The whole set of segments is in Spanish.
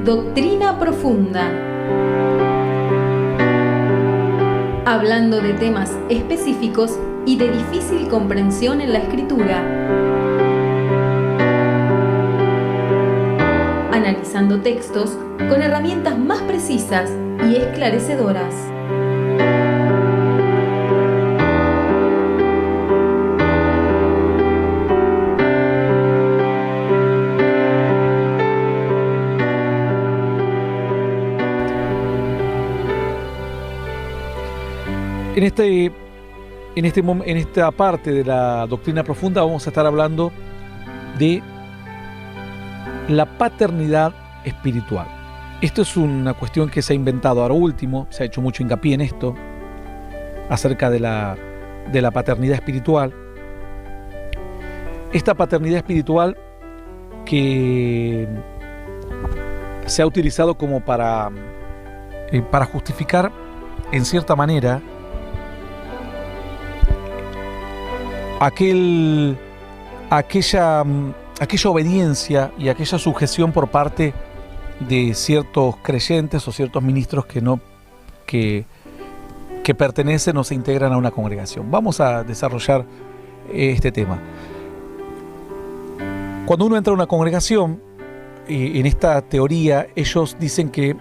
Doctrina Profunda. Hablando de temas específicos y de difícil comprensión en la Escritura. Analizando textos con herramientas más precisas y esclarecedoras. En esta parte de la doctrina profunda vamos a estar hablando de la paternidad espiritual. Esto es una cuestión que se ha inventado ahora último, se ha hecho mucho hincapié en esto, acerca de la paternidad espiritual. Esta paternidad espiritual que se ha utilizado como para justificar, en cierta manera, aquella obediencia y aquella sujeción por parte de ciertos creyentes o ciertos ministros que pertenecen o se integran a una congregación. Vamos a desarrollar este tema. Cuando uno entra a una congregación, en esta teoría ellos dicen que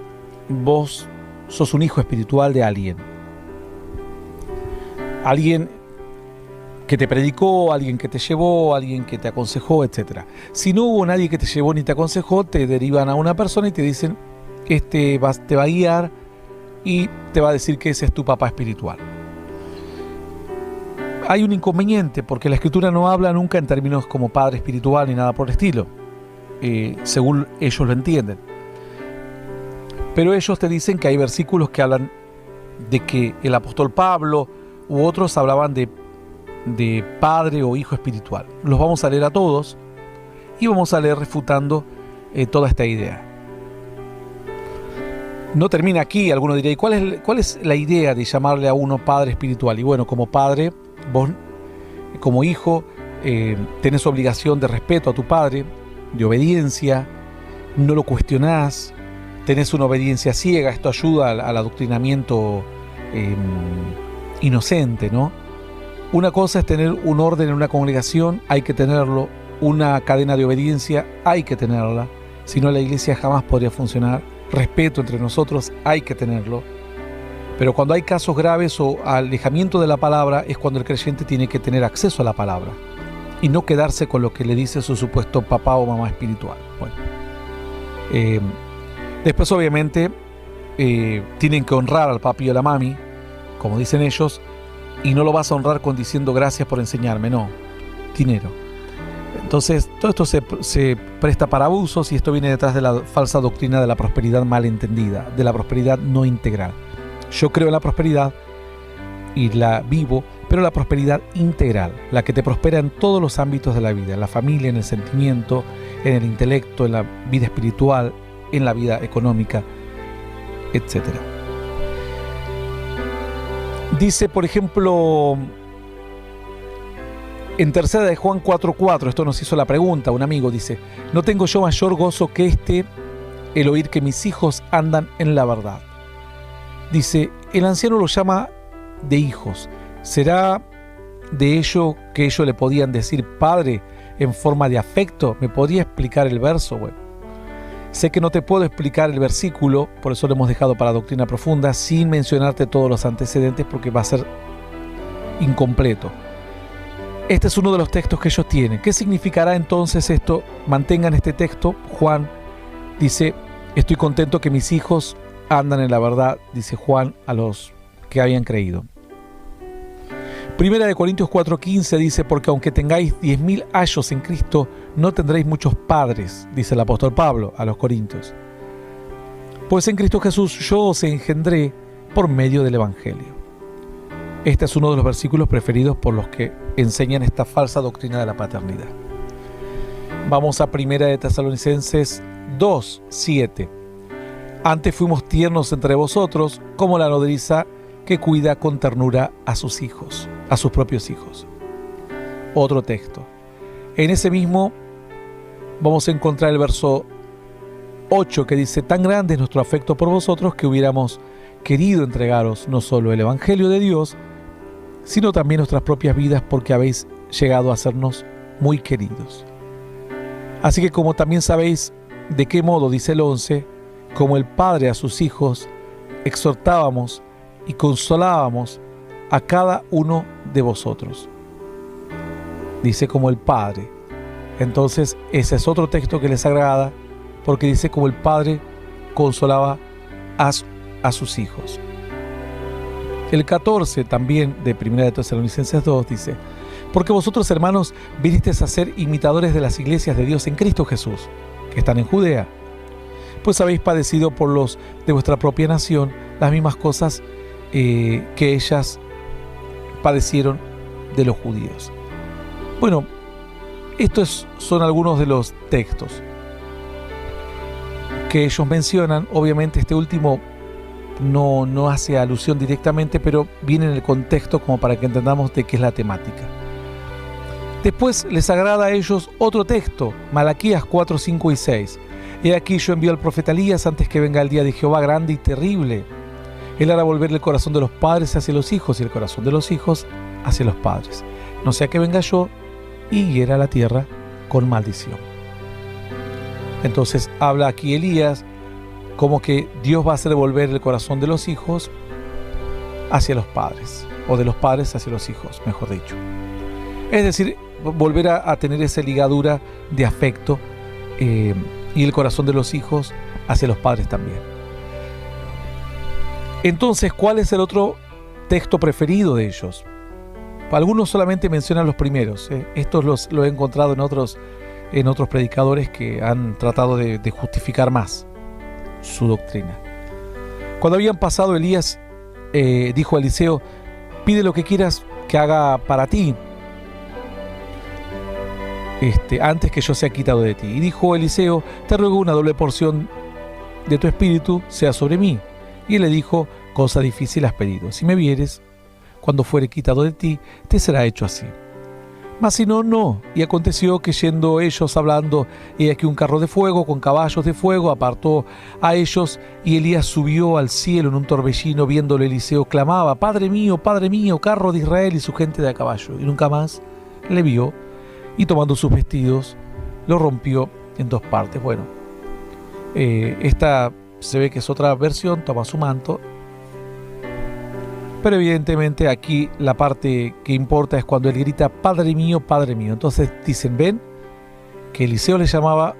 vos sos un hijo espiritual de alguien que te predicó, alguien que te llevó, alguien que te aconsejó, etc. Si no hubo nadie que te llevó ni te aconsejó, te derivan a una persona y te dicen, te va a guiar y te va a decir que ese es tu papá espiritual. Hay un inconveniente, porque la Escritura no habla nunca en términos como padre espiritual ni nada por el estilo, según ellos lo entienden. Pero ellos te dicen que hay versículos que hablan de que el apóstol Pablo u otros hablaban de padre o hijo espiritual. Los vamos a leer a todos y vamos a leer refutando toda esta idea. No termina aquí. Alguno dirá, ¿y cuál es la idea de llamarle a uno padre espiritual? Y bueno, como padre, vos como hijo tenés obligación de respeto a tu padre, de obediencia, no lo cuestionás, tenés una obediencia ciega. Esto ayuda al adoctrinamiento inocente, ¿no? Una cosa es tener un orden en una congregación, hay que tenerlo. Una cadena de obediencia, hay que tenerla. Si no, la iglesia jamás podría funcionar. Respeto entre nosotros, hay que tenerlo. Pero cuando hay casos graves o alejamiento de la palabra, es cuando el creyente tiene que tener acceso a la palabra y no quedarse con lo que le dice su supuesto papá o mamá espiritual. Bueno, después obviamente tienen que honrar al papi y a la mami, como dicen ellos, y no lo vas a honrar diciendo gracias por enseñarme, no, dinero. Entonces todo esto se presta para abusos, y esto viene detrás de la falsa doctrina de la prosperidad mal entendida, de la prosperidad no integral. Yo creo en la prosperidad y la vivo, pero la prosperidad integral, la que te prospera en todos los ámbitos de la vida, en la familia, en el sentimiento, en el intelecto, en la vida espiritual, en la vida económica, etc. Dice, por ejemplo, en tercera de Juan 4:4, esto nos hizo la pregunta un amigo, dice, ¿no tengo yo mayor gozo que el oír que mis hijos andan en la verdad? Dice, el anciano lo llama de hijos. ¿Será de ello que ellos le podían decir padre en forma de afecto? ¿Me podría explicar el verso? Bueno, sé que no te puedo explicar el versículo, por eso lo hemos dejado para Doctrina Profunda, sin mencionarte todos los antecedentes, porque va a ser incompleto. Este es uno de los textos que ellos tienen. ¿Qué significará entonces esto? Mantengan este texto. Juan dice, estoy contento que mis hijos andan en la verdad, dice Juan a los que habían creído. Primera de Corintios 4:15 dice, porque aunque tengáis 10.000 años en Cristo, no tendréis muchos padres, dice el apóstol Pablo a los Corintios. Pues en Cristo Jesús yo os engendré por medio del Evangelio. Este es uno de los versículos preferidos por los que enseñan esta falsa doctrina de la paternidad. Vamos a Primera de Tesalonicenses 2:7. Antes fuimos tiernos entre vosotros, como la nodriza que cuida con ternura a sus hijos, a sus propios hijos. Otro texto. En ese mismo vamos a encontrar el verso 8, que dice: tan grande es nuestro afecto por vosotros que hubiéramos querido entregaros no solo el Evangelio de Dios, sino también nuestras propias vidas, porque habéis llegado a hacernos muy queridos. Así que, como también sabéis de qué modo, dice el 11, como el Padre a sus hijos, exhortábamos y consolábamos a cada uno de vosotros. Dice como el Padre. Entonces ese es otro texto que les agrada, porque dice como el Padre consolaba a sus hijos. El 14 también de 1 Tesalonicenses 2 dice: porque vosotros, hermanos, vinisteis a ser imitadores de las iglesias de Dios en Cristo Jesús, que están en Judea, pues habéis padecido por los de vuestra propia nación las mismas cosas que ellas padecieron de los judíos. Bueno, estos son algunos de los textos que ellos mencionan. Obviamente este último no hace alusión directamente, pero viene en el contexto como para que entendamos de qué es la temática. Después les agrada a ellos otro texto, Malaquías 4, 5 y 6. He aquí yo envío al profeta Elías antes que venga el día de Jehová grande y terrible. Él hará volver el corazón de los padres hacia los hijos y el corazón de los hijos hacia los padres, no sea que venga yo y hiera la tierra con maldición. Entonces habla aquí Elías como que Dios va a hacer volver el corazón de los hijos hacia los padres, o de los padres hacia los hijos, mejor dicho. Es decir, volver a tener esa ligadura de afecto y el corazón de los hijos hacia los padres también. Entonces, ¿cuál es el otro texto preferido de ellos? Algunos solamente mencionan los primeros. Estos lo he encontrado en otros predicadores que han tratado de justificar más su doctrina. Cuando habían pasado, Elías dijo a Eliseo: pide lo que quieras que haga para ti, antes que yo sea quitado de ti. Y dijo Eliseo: te ruego una doble porción de tu espíritu sea sobre mí. Y él le dijo: cosa difícil has pedido. Si me vieres, cuando fuere quitado de ti, te será hecho así. Mas si no, no. Y aconteció que yendo ellos hablando, he aquí un carro de fuego con caballos de fuego apartó a ellos, y Elías subió al cielo en un torbellino. Viéndole Eliseo, clamaba: Padre mío, carro de Israel y su gente de a caballo. Y nunca más le vio, y tomando sus vestidos, lo rompió en dos partes. Bueno, esta se ve que es otra versión, toma su manto. Pero evidentemente aquí la parte que importa es cuando él grita: Padre mío, Padre mío. Entonces dicen, ven, que Eliseo le llamaba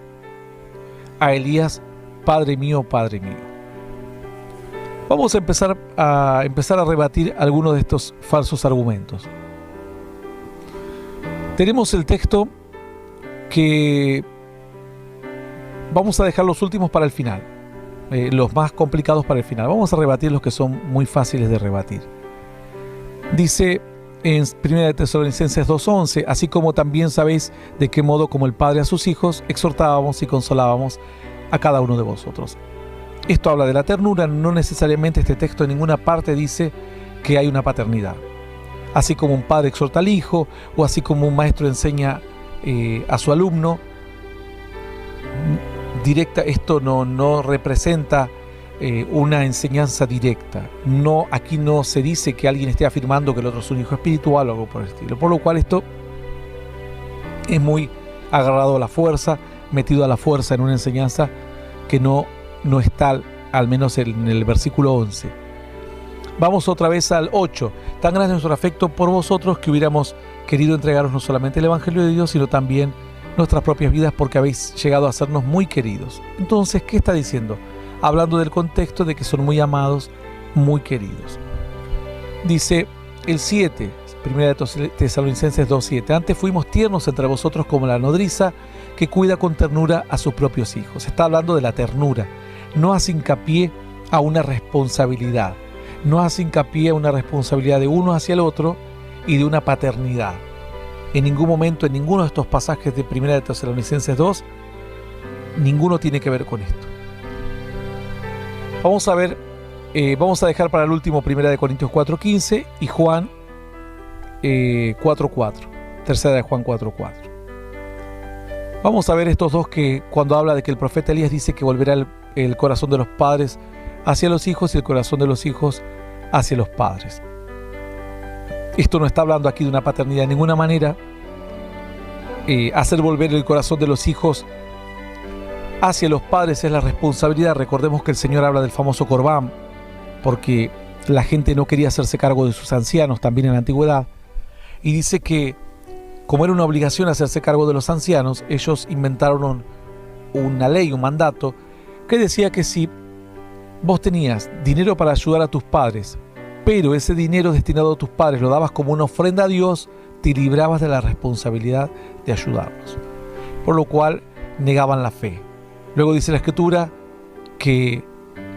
a Elías Padre mío, Padre mío. Vamos a empezar a rebatir algunos de estos falsos argumentos. Tenemos el texto que vamos a dejar los últimos para el final, los más complicados para el final. Vamos a rebatir los que son muy fáciles de rebatir. Dice en 1 Tesalonicenses 2:11: así como también sabéis de qué modo como el Padre a sus hijos exhortábamos y consolábamos a cada uno de vosotros. Esto habla de la ternura. No necesariamente este texto en ninguna parte dice que hay una paternidad. Así como un padre exhorta al hijo, o así como un maestro enseña a su alumno, directa, esto no representa una enseñanza directa. Aquí no se dice que alguien esté afirmando que el otro es un hijo espiritual o algo por el estilo. Por lo cual esto es muy agarrado a la fuerza, metido a la fuerza en una enseñanza que no está, al menos en el versículo 11. Vamos otra vez al 8. Tan grande es nuestro afecto por vosotros que hubiéramos querido entregaros no solamente el Evangelio de Dios, sino también nuestras propias vidas, porque habéis llegado a sernos muy queridos. Entonces, ¿qué está diciendo? Hablando del contexto de que son muy amados, muy queridos. Dice el 7, 1 Tesalonicenses 2:7: antes fuimos tiernos entre vosotros como la nodriza que cuida con ternura a sus propios hijos. Está hablando de la ternura. No hace hincapié a una responsabilidad. No hace hincapié a una responsabilidad de uno hacia el otro y de una paternidad. En ningún momento, en ninguno de estos pasajes de 1 Tesalonicenses 2, ninguno tiene que ver con esto. Vamos a ver, vamos a dejar para el último 1 Corintios 4:15 y Juan 4:4, 3 de Juan 4:4. Vamos a ver estos dos que cuando habla de que el profeta Elías dice que volverá el corazón de los padres hacia los hijos y el corazón de los hijos hacia los padres. Esto no está hablando aquí de una paternidad de ninguna manera. Hacer volver el corazón de los hijos hacia los padres es la responsabilidad. Recordemos que el Señor habla del famoso Corbán, porque la gente no quería hacerse cargo de sus ancianos también en la antigüedad, y dice que como era una obligación hacerse cargo de los ancianos, ellos inventaron una ley, un mandato, que decía que si vos tenías dinero para ayudar a tus padres, pero ese dinero destinado a tus padres lo dabas como una ofrenda a Dios, te librabas de la responsabilidad de ayudarlos. Por lo cual negaban la fe. Luego dice la Escritura que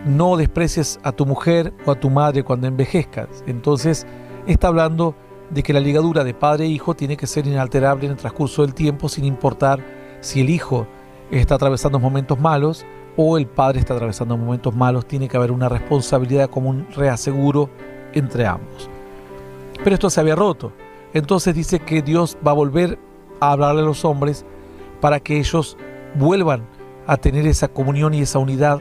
no desprecies a tu mujer o a tu madre cuando envejezcas. Entonces está hablando de que la ligadura de padre e hijo tiene que ser inalterable en el transcurso del tiempo, sin importar si el hijo está atravesando momentos malos o el padre está atravesando momentos malos. Tiene que haber una responsabilidad como un reaseguro entre ambos. Pero esto se había roto. Entonces dice que Dios va a volver a hablarle a los hombres para que ellos vuelvan a tener esa comunión y esa unidad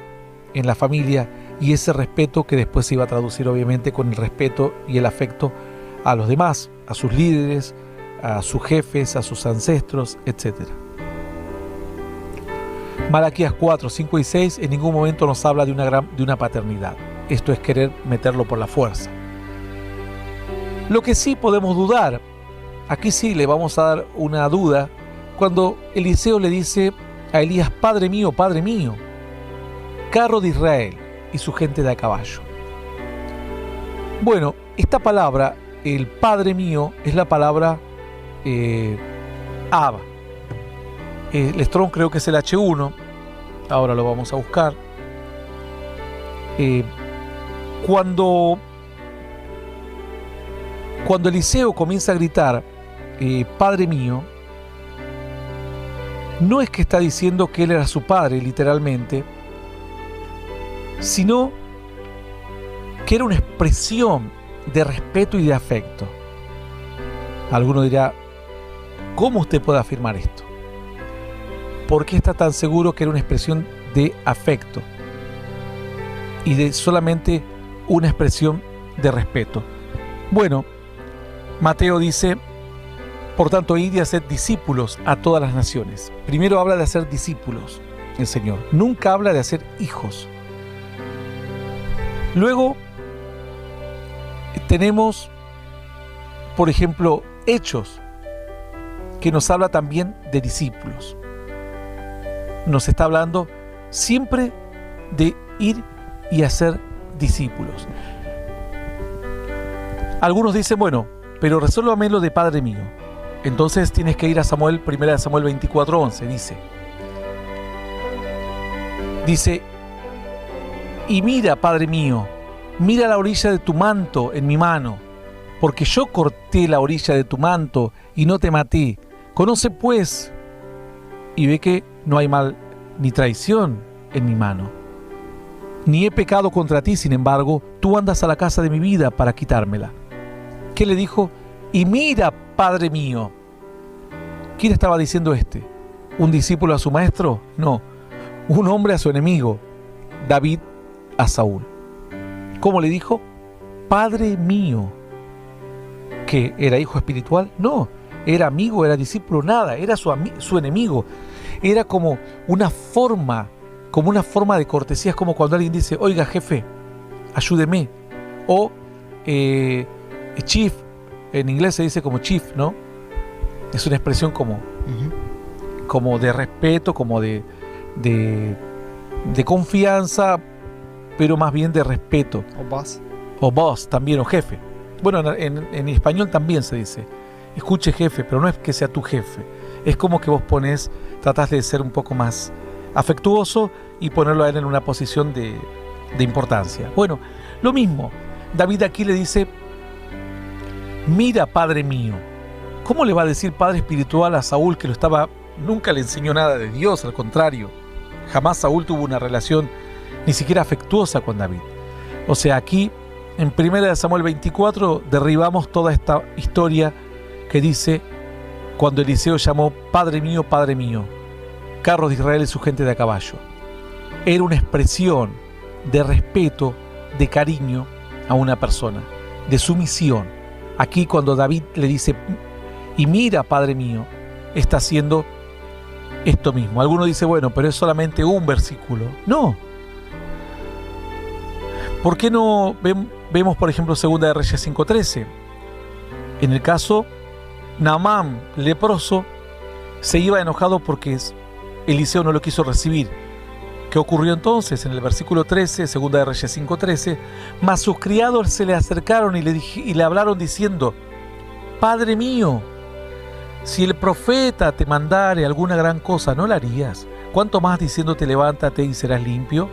en la familia y ese respeto que después se iba a traducir obviamente con el respeto y el afecto a los demás, a sus líderes, a sus jefes, a sus ancestros, etc. Malaquías 4, 5 y 6 en ningún momento nos habla de una paternidad. Esto es querer meterlo por la fuerza. Lo que sí podemos dudar, aquí sí le vamos a dar una duda, cuando Eliseo le dice a Elías: Padre mío, carro de Israel y su gente de a caballo. Bueno, esta palabra, el Padre mío, es la palabra Abba. El Strong creo que es el H1, ahora lo vamos a buscar. Cuando Eliseo comienza a gritar Padre mío, no es que está diciendo que él era su padre literalmente, sino que era una expresión de respeto y de afecto. Alguno dirá: ¿cómo usted puede afirmar esto? ¿Por qué está tan seguro que era una expresión de afecto y de solamente una expresión de respeto? Bueno, Mateo dice: por tanto, id y haced discípulos a todas las naciones. Primero habla de hacer discípulos el Señor, nunca habla de hacer hijos. Luego tenemos, por ejemplo, Hechos, que nos habla también de discípulos. Nos está hablando siempre de ir y hacer discípulos. Algunos dicen: bueno, pero resuélvame lo de Padre mío. Entonces tienes que ir a Samuel, 1 Samuel 24:11, dice: y mira, Padre mío, mira la orilla de tu manto en mi mano, porque yo corté la orilla de tu manto y no te maté. Conoce pues y ve que no hay mal ni traición en mi mano, ni he pecado contra ti. Sin embargo, tú andas a la casa de mi vida para quitármela. ¿Qué le dijo? Y mira, Padre mío. ¿Quién estaba diciendo este? ¿Un discípulo a su maestro? No, un hombre a su enemigo, David a Saúl. ¿Cómo le dijo? Padre mío. ¿Qué? ¿Era hijo espiritual? No. ¿Era amigo? ¿Era discípulo? Nada. Era su enemigo. Era como una forma de cortesía. Es como cuando alguien dice: oiga, jefe, ayúdeme. O chief, en inglés se dice como chief, ¿no? Es una expresión como de respeto, como de confianza, pero más bien de respeto. O boss también, o jefe. Bueno, en español también se dice: escuche, jefe, pero no es que sea tu jefe. Es como que vos tratás de ser un poco más afectuoso y ponerlo a él en una posición de importancia. Bueno, lo mismo. David aquí le dice: mira, Padre mío. ¿Cómo le va a decir padre espiritual a Saúl, que nunca le enseñó nada de Dios? Al contrario, jamás Saúl tuvo una relación ni siquiera afectuosa con David. O sea, aquí en 1 Samuel 24 derribamos toda esta historia que dice cuando Eliseo llamó Padre mío, carros de Israel y su gente de a caballo. Era una expresión de respeto, de cariño a una persona, de sumisión. Aquí cuando David le dice, y mira, Padre mío, está haciendo esto mismo. Alguno dice, bueno, pero es solamente un versículo. No. ¿Por qué no vemos, por ejemplo, 2 de Reyes 5:13? En el caso, Naamán, leproso, se iba enojado porque Eliseo no lo quiso recibir. ¿Qué ocurrió entonces? En el versículo 13, 2 de Reyes 5:13, mas sus criados se le acercaron y le hablaron diciendo, Padre mío, si el profeta te mandare alguna gran cosa, ¿no la harías? ¿Cuánto más diciéndote levántate y serás limpio?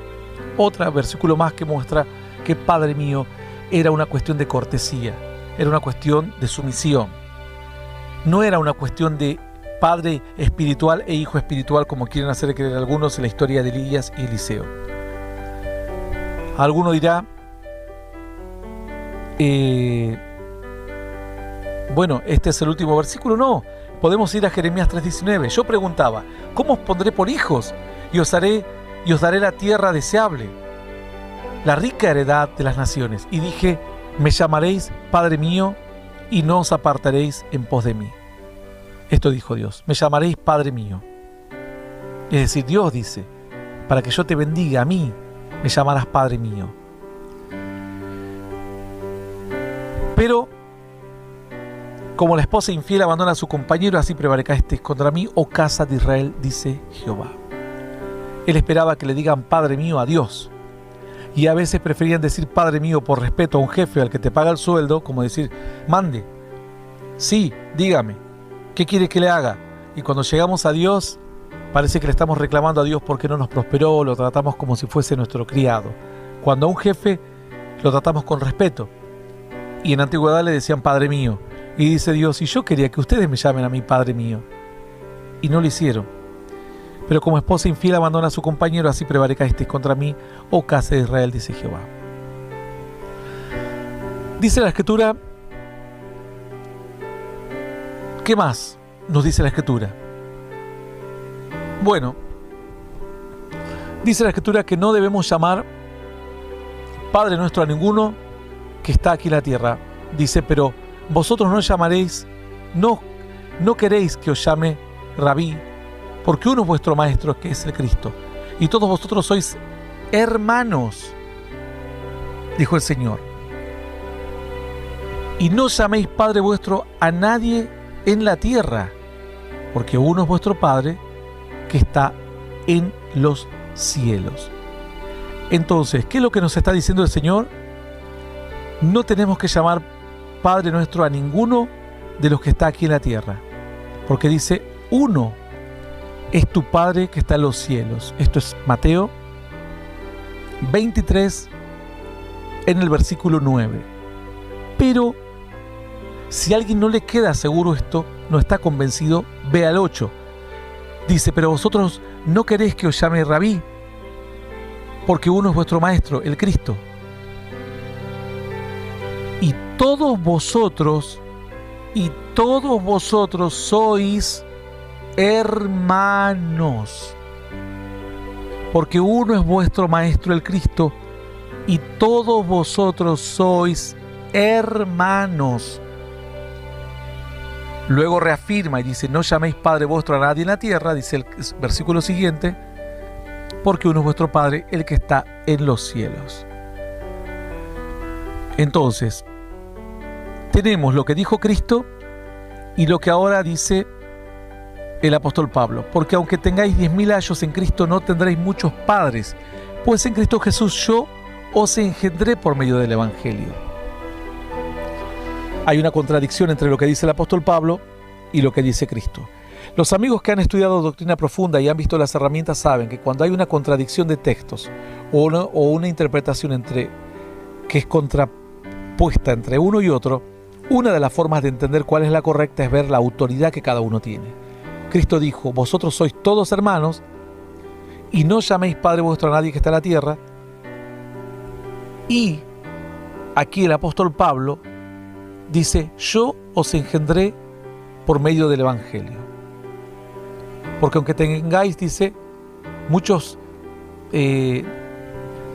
Otro versículo más que muestra que Padre mío era una cuestión de cortesía, era una cuestión de sumisión. No era una cuestión de padre espiritual e hijo espiritual como quieren hacer creer algunos en la historia de Elías y Eliseo. Alguno dirá, bueno, este es el último versículo. No, podemos ir a Jeremías 3:19. Yo preguntaba, ¿cómo os pondré por hijos? Y os daré la tierra deseable, la rica heredad de las naciones. Y dije, me llamaréis Padre mío y no os apartaréis en pos de mí. Esto dijo Dios, me llamaréis Padre mío. Es decir, Dios dice, para que yo te bendiga a mí, me llamarás Padre mío. Pero, como la esposa infiel abandona a su compañero, así prevaricasteis contra mí, oh casa de Israel, dice Jehová. Él esperaba que le digan Padre mío a Dios. Y a veces preferían decir Padre mío por respeto a un jefe al que te paga el sueldo, como decir, mande, sí, dígame, ¿qué quiere que le haga? Y cuando llegamos a Dios, parece que le estamos reclamando a Dios porque no nos prosperó, lo tratamos como si fuese nuestro criado. Cuando a un jefe lo tratamos con respeto. Y en la antigüedad le decían Padre mío. Y dice Dios, y yo quería que ustedes me llamen a mí Padre mío. Y no lo hicieron. Pero como esposa infiel abandona a su compañero, así prevaricasteis contra mí, oh casa de Israel, dice Jehová. Dice la Escritura, ¿qué más nos dice la Escritura? Bueno, dice la Escritura que no debemos llamar Padre nuestro a ninguno que está aquí en la tierra. Dice, pero vosotros no llamaréis, no queréis que os llame Rabí, porque uno es vuestro maestro, que es el Cristo, y todos vosotros sois hermanos, dijo el Señor. Y no llaméis Padre vuestro a nadie en la tierra, porque uno es vuestro Padre, que está en los cielos. Entonces, ¿qué es lo que nos está diciendo el Señor? No tenemos que llamar Padre nuestro a ninguno de los que está aquí en la tierra, porque dice, uno es tu Padre que está en los cielos. Esto es Mateo 23, en el versículo 9. Pero si a alguien no le queda seguro esto, no está convencido, ve al 8. Dice, pero vosotros no queréis que os llame Rabí, porque uno es vuestro maestro, el Cristo. Y todos vosotros sois hermanos, porque uno es vuestro maestro, el Cristo, y todos vosotros sois hermanos. Luego reafirma y dice, no llaméis Padre vuestro a nadie en la tierra, dice el versículo siguiente, porque uno es vuestro Padre, el que está en los cielos. Entonces, tenemos lo que dijo Cristo y lo que ahora dice el apóstol Pablo, porque aunque tengáis 10.000 años en Cristo, no tendréis muchos padres, pues en Cristo Jesús yo os engendré por medio del Evangelio. Hay una contradicción entre lo que dice el apóstol Pablo y lo que dice Cristo. Los amigos que han estudiado doctrina profunda y han visto las herramientas saben que cuando hay una contradicción de textos o una interpretación que es contrapuesta entre uno y otro, una de las formas de entender cuál es la correcta es ver la autoridad que cada uno tiene. Cristo dijo, vosotros sois todos hermanos, y no llaméis Padre vuestro a nadie que está en la tierra. Y aquí el apóstol Pablo dice, yo os engendré por medio del Evangelio. Porque aunque tengáis, dice,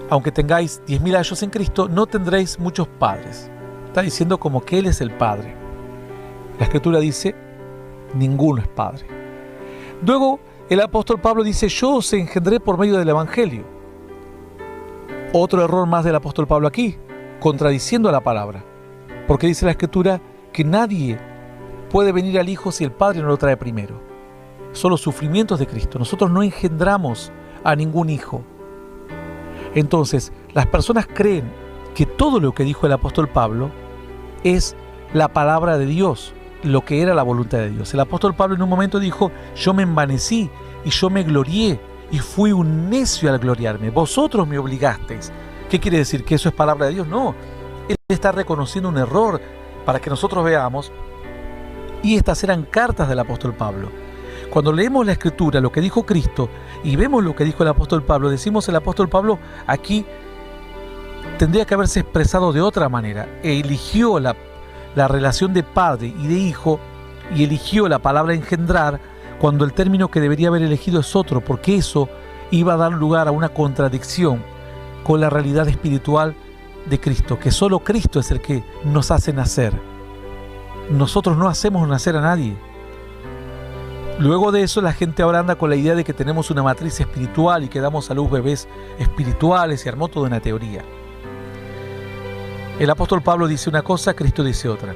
aunque tengáis 10.000 años en Cristo, no tendréis muchos padres. Está diciendo como que Él es el Padre. La Escritura dice, ninguno es Padre. Luego, el apóstol Pablo dice, yo os engendré por medio del Evangelio. Otro error más del apóstol Pablo aquí, contradiciendo a la palabra. Porque dice la Escritura que nadie puede venir al Hijo si el Padre no lo trae primero. Son los sufrimientos de Cristo. Nosotros no engendramos a ningún hijo. Entonces, las personas creen que todo lo que dijo el apóstol Pablo es la palabra de Dios, lo que era la voluntad de Dios. El apóstol Pablo en un momento dijo, yo me envanecí y yo me glorié y fui un necio al gloriarme. Vosotros me obligasteis. ¿Qué quiere decir? ¿Que eso es palabra de Dios? No. Él está reconociendo un error para que nosotros veamos. Y estas eran cartas del apóstol Pablo. Cuando leemos la Escritura, lo que dijo Cristo, y vemos lo que dijo el apóstol Pablo, decimos el apóstol Pablo aquí tendría que haberse expresado de otra manera. Eligió la relación de padre y de hijo, y eligió la palabra engendrar, cuando el término que debería haber elegido es otro, porque eso iba a dar lugar a una contradicción con la realidad espiritual de Cristo, que solo Cristo es el que nos hace nacer. Nosotros no hacemos nacer a nadie. Luego de eso, la gente ahora anda con la idea de que tenemos una matriz espiritual y que damos a luz bebés espirituales y armó toda una teoría. El apóstol Pablo dice una cosa, Cristo dice otra.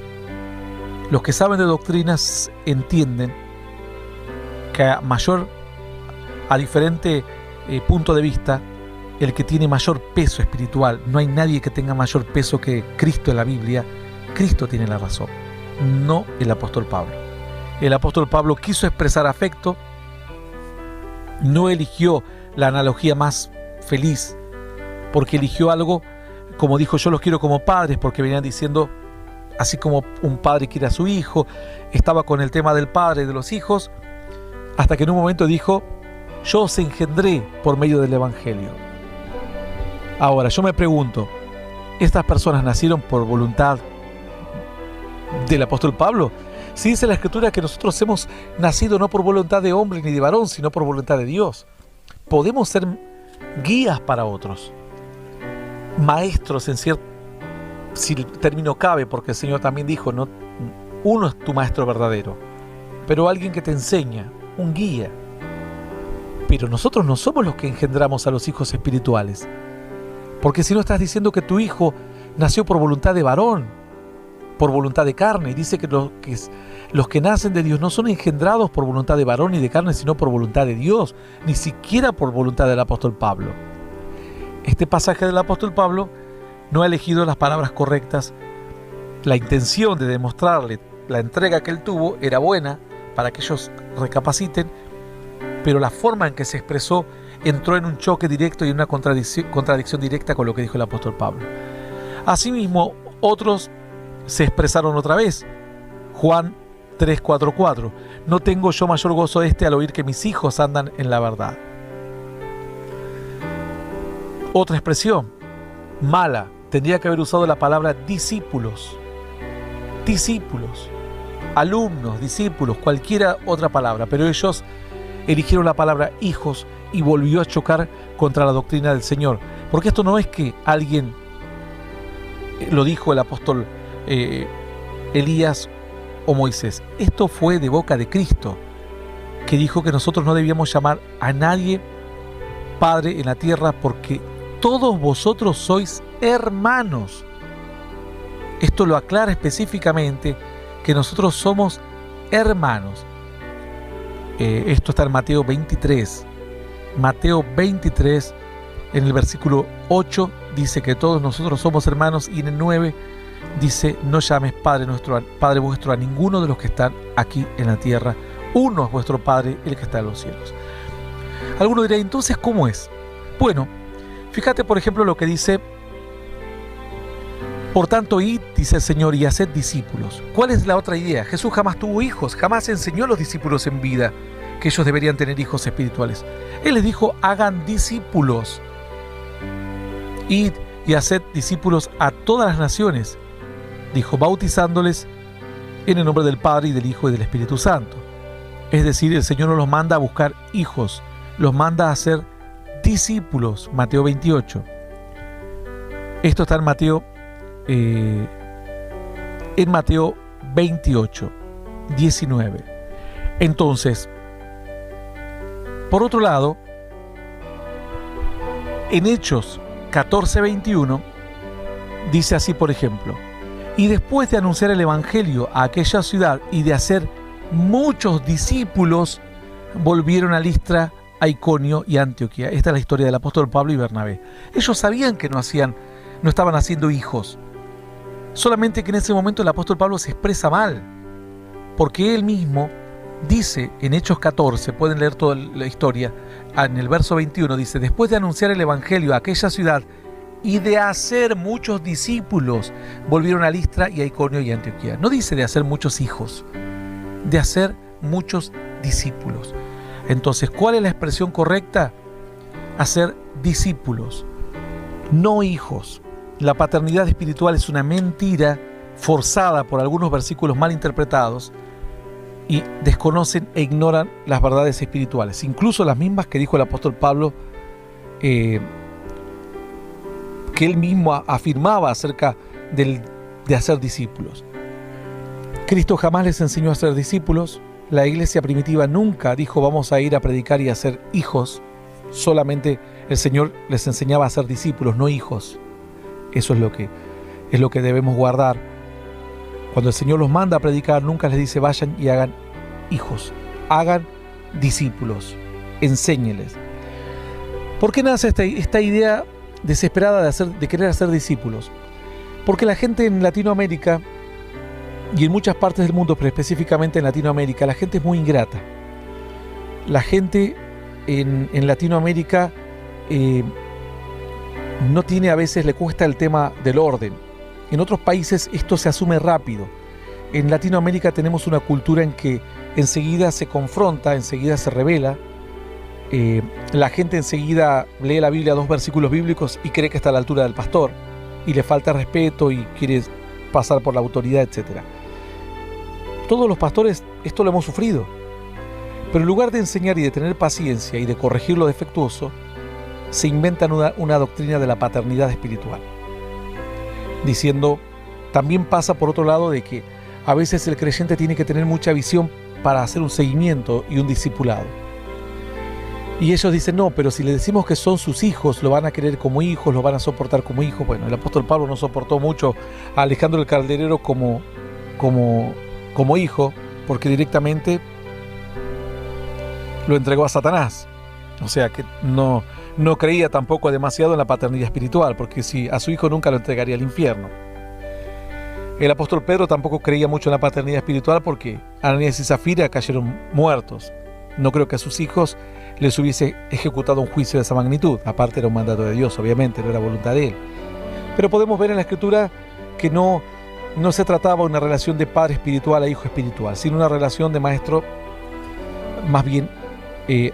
Los que saben de doctrinas entienden que a diferente punto de vista, el que tiene mayor peso espiritual, no hay nadie que tenga mayor peso que Cristo en la Biblia. Cristo tiene la razón, no el apóstol Pablo. El apóstol Pablo quiso expresar afecto, no eligió la analogía más feliz, porque eligió algo, como dijo, yo los quiero como padres, porque venían diciendo, así como un padre quiere a su hijo, estaba con el tema del padre y de los hijos, hasta que en un momento dijo, yo os engendré por medio del Evangelio. Ahora, yo me pregunto, ¿estas personas nacieron por voluntad del apóstol Pablo? Si dice la Escritura que nosotros hemos nacido no por voluntad de hombre ni de varón, sino por voluntad de Dios. Podemos ser guías para otros, maestros en cierto, si el término cabe, porque el Señor también dijo, no, uno es tu maestro verdadero, pero alguien que te enseña, un guía. Pero nosotros no somos los que engendramos a los hijos espirituales, porque si no estás diciendo que tu hijo nació por voluntad de varón, por voluntad de carne, y dice que los que nacen de Dios no son engendrados por voluntad de varón ni de carne, sino por voluntad de Dios, ni siquiera por voluntad del apóstol Pablo. Este pasaje del apóstol Pablo no ha elegido las palabras correctas. La intención de demostrarle la entrega que él tuvo era buena para que ellos recapaciten, pero la forma en que se expresó entró en un choque directo y en una contradicción directa con lo que dijo el apóstol Pablo. Asimismo, otros se expresaron otra vez. Juan 3:4:4. No tengo yo mayor gozo al oír que mis hijos andan en la verdad. Otra expresión mala, tendría que haber usado la palabra discípulos. Discípulos, alumnos, discípulos, cualquiera otra palabra, pero ellos eligieron la palabra hijos y volvió a chocar contra la doctrina del Señor. Porque esto no es que alguien lo dijo el apóstol Elías o Moisés. Esto fue de boca de Cristo, que dijo que nosotros no debíamos llamar a nadie Padre en la tierra, porque todos vosotros sois hermanos. Esto lo aclara específicamente, que nosotros somos hermanos. Esto está en Mateo 23. Mateo 23, en el versículo 8, dice que todos nosotros somos hermanos, y en el 9 dice, no llames Padre vuestro a ninguno de los que están aquí en la tierra. Uno es vuestro Padre, el que está en los cielos. Alguno dirá, entonces, ¿cómo es? Bueno, fíjate por ejemplo lo que dice, por tanto, id, dice el Señor, y haced discípulos. ¿Cuál es la otra idea? Jesús jamás tuvo hijos, jamás enseñó a los discípulos en vida que ellos deberían tener hijos espirituales. Él les dijo, hagan discípulos. Id y haced discípulos a todas las naciones, dijo, bautizándoles en el nombre del Padre y del Hijo y del Espíritu Santo. Es decir, el Señor no los manda a buscar hijos, los manda a ser discípulos. Mateo 28. Esto está en Mateo 28, 19. Entonces, por otro lado, en Hechos 14, 21, dice así, por ejemplo: y después de anunciar el evangelio a aquella ciudad y de hacer muchos discípulos, volvieron a Listra, a Iconio y a Antioquía. Esta es la historia del apóstol Pablo y Bernabé. Ellos sabían que no estaban haciendo hijos. Solamente que en ese momento el apóstol Pablo se expresa mal, porque él mismo dice en Hechos 14, pueden leer toda la historia, en el verso 21 dice: después de anunciar el evangelio a aquella ciudad y de hacer muchos discípulos, volvieron a Listra y a Iconio y a Antioquía. No dice de hacer muchos hijos, de hacer muchos discípulos. Entonces, ¿cuál es la expresión correcta? Hacer discípulos, no hijos. La paternidad espiritual es una mentira forzada por algunos versículos mal interpretados y desconocen e ignoran las verdades espirituales, incluso las mismas que dijo el apóstol Pablo, que él mismo afirmaba acerca de hacer discípulos. Cristo jamás les enseñó a hacer discípulos. La iglesia primitiva nunca dijo vamos a ir a predicar y a hacer hijos. Solamente el Señor les enseñaba a hacer discípulos, no hijos. Eso es lo que debemos guardar. Cuando el Señor los manda a predicar, nunca les dice vayan y hagan hijos. Hagan discípulos. Enséñeles. ¿Por qué nace esta idea desesperada de querer hacer discípulos? Porque la gente en Latinoamérica y en muchas partes del mundo, pero específicamente en Latinoamérica, la gente es muy ingrata. La gente en Latinoamérica no tiene, a veces le cuesta el tema del orden. En otros países esto se asume rápido. En Latinoamérica tenemos una cultura en que enseguida se confronta, enseguida se revela. La gente enseguida lee la Biblia, 2 versículos bíblicos, y cree que está a la altura del pastor, y le falta respeto y quiere pasar por la autoridad, etc. Todos los pastores esto lo hemos sufrido. Pero en lugar de enseñar y de tener paciencia y de corregir lo defectuoso, se inventan una doctrina de la paternidad espiritual, diciendo, también pasa por otro lado de que a veces el creyente tiene que tener mucha visión para hacer un seguimiento y un discipulado. Y ellos dicen, no, pero si le decimos que son sus hijos, lo van a querer como hijos, lo van a soportar como hijos. Bueno, el apóstol Pablo no soportó mucho a Alejandro el Calderero como hijo, porque directamente lo entregó a Satanás. O sea que no creía tampoco demasiado en la paternidad espiritual, porque si a su hijo nunca lo entregaría al infierno. El apóstol Pedro tampoco creía mucho en la paternidad espiritual porque Ananías y Zafira cayeron muertos. No creo que a sus hijos les hubiese ejecutado un juicio de esa magnitud. Aparte era un mandato de Dios, obviamente, no era voluntad de él. Pero podemos ver en la Escritura que no se trataba de una relación de padre espiritual a hijo espiritual, sino una relación de maestro más bien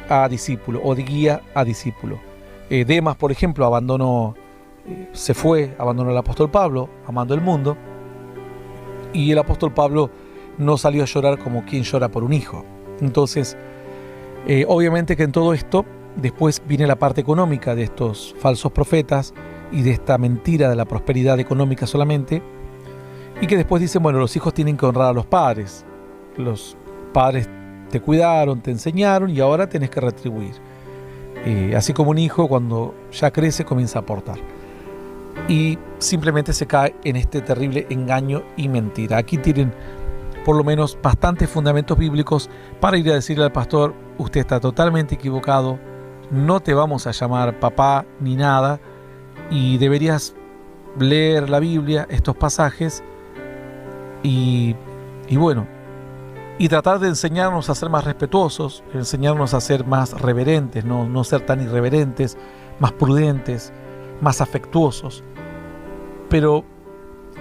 a discípulo, o de guía a discípulo. Demas, por ejemplo, abandonó al apóstol Pablo, amando el mundo, y el apóstol Pablo no salió a llorar como quien llora por un hijo. Entonces, obviamente que en todo esto, después viene la parte económica de estos falsos profetas y de esta mentira de la prosperidad económica solamente, y que después dicen, bueno, los hijos tienen que honrar a los padres. Los padres te cuidaron, te enseñaron y ahora tenés que retribuir. Así como un hijo cuando ya crece comienza a aportar. Y simplemente se cae en este terrible engaño y mentira. Aquí tienen por lo menos bastantes fundamentos bíblicos para ir a decirle al pastor, usted está totalmente equivocado, no te vamos a llamar papá ni nada, y deberías leer la Biblia, estos pasajes, y bueno, y tratar de enseñarnos a ser más respetuosos, enseñarnos a ser más reverentes, no ser tan irreverentes, más prudentes, más afectuosos, pero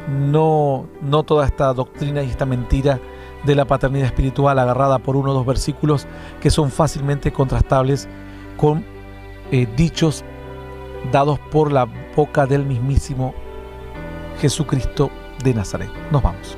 no toda esta doctrina y esta mentira de la paternidad espiritual agarrada por 1 o 2 versículos que son fácilmente contrastables con dichos dados por la boca del mismísimo Jesucristo de Nazaret. Nos vamos.